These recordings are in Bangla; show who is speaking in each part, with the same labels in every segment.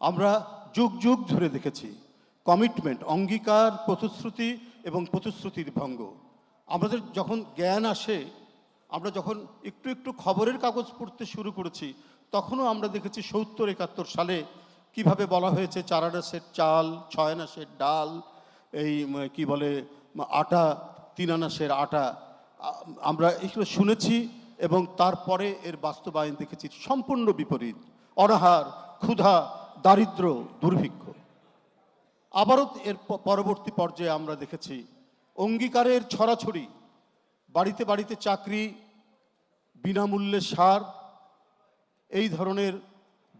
Speaker 1: আমরা যুগ যুগ ধরে দেখেছি কমিটমেন্ট, অঙ্গীকার, প্রতিশ্রুতি এবং প্রতিশ্রুতির ভঙ্গ। আমাদের যখন জ্ঞান আসে, আমরা যখন একটু একটু খবরের কাগজ পড়তে শুরু করেছি, তখনও আমরা দেখেছি ৭০-৭১ সালে কিভাবে বলা হয়েছে ৪ আনাসের চাল, ৬ আনাসের ডাল, এই কি বলে আটা, ৩ আনাসের আটা। আমরা এগুলো শুনেছি এবং তারপরে এর বাস্তবায়ন দেখেছি সম্পূর্ণ বিপরীত। অনাহার, ক্ষুধা, দারিদ্র্য, দুর্ভিক্ষ। আবারও এর পরবর্তী পর্যায়ে আমরা দেখেছি অঙ্গীকারের ছড়াছড়ি, বাড়িতে বাড়িতে চাকরি, বিনামূল্যে সার, এই ধরনের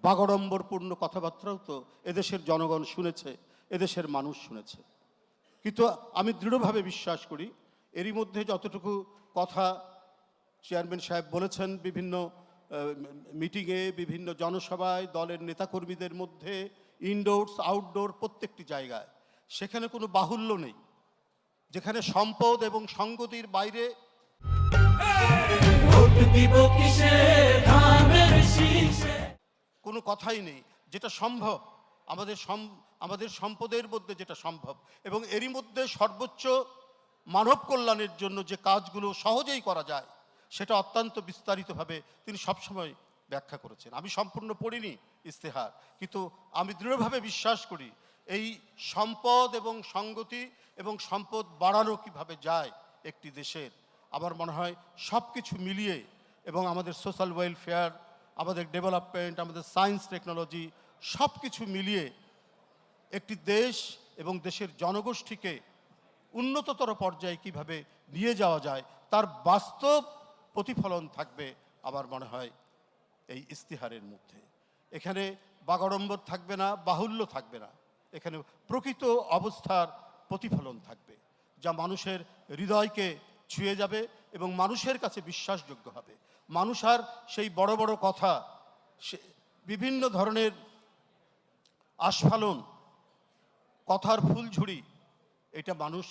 Speaker 1: বাগাড়ম্বরপূর্ণ কথাবার্তাও তো এদেশের জনগণ শুনেছে, এদেশের মানুষ শুনেছে। কিন্তু আমি দৃঢ়ভাবে বিশ্বাস করি এরই মধ্যে যতটুকু কথা চেয়ারম্যান সাহেব বলেছেন বিভিন্ন মিটিংয়ে, বিভিন্ন জনসভায়, দলের নেতাকর্মীদের মধ্যে, ইনডোরস আউটডোর প্রত্যেকটি জায়গায়, সেখানে কোনো বাহুল্য নেই। যেখানে সম্পদ এবং সঙ্গতির বাইরে কোনো কথাই নেই। যেটা সম্ভব, আমাদের সম্পদের মধ্যে যেটা সম্ভব এবং এরই মধ্যে সর্বোচ্চ মানব কল্যাণের জন্য যে কাজগুলো সহজেই করা যায়, সেটা অত্যন্ত বিস্তারিতভাবে তিনি সবসময় ব্যাখ্যা করেছেন। আমি সম্পূর্ণ পড়িনি ইস্তেহার, কিন্তু আমি দৃঢ়ভাবে বিশ্বাস করি এই সম্পদ এবং সঙ্গতি এবং সম্পদ বাড়ানো কিভাবে যায় একটি দেশের, আমার মনে হয় সব কিছু মিলিয়ে এবং আমাদের সোশ্যাল ওয়েলফেয়ার, আমাদের ডেভেলপমেন্ট, আমাদের সায়েন্স টেকনোলজি, সব কিছু মিলিয়ে একটি দেশ এবং দেশের জনগোষ্ঠীকে উন্নততর পর্যায়ে কিভাবে নিয়ে যাওয়া যায় তার বাস্তব প্রতিফলন থাকবে আমার মনে হয় এই ইস্তিহারের মধ্যে। এখানে বাগাড়ম্বর থাকবে না, বাহুল্য থাকবে না, এখানে প্রকৃত অবস্থার প্রতিফলন থাকবে, যা মানুষের হৃদয়কে ছুঁয়ে যাবে এবং মানুষের কাছে বিশ্বাসযোগ্য হবে। মানুষ আর সেই বড় বড় কথা, বিভিন্ন ধরনের আস্ফালন, কথার ফুলঝুরি, এটা মানুষ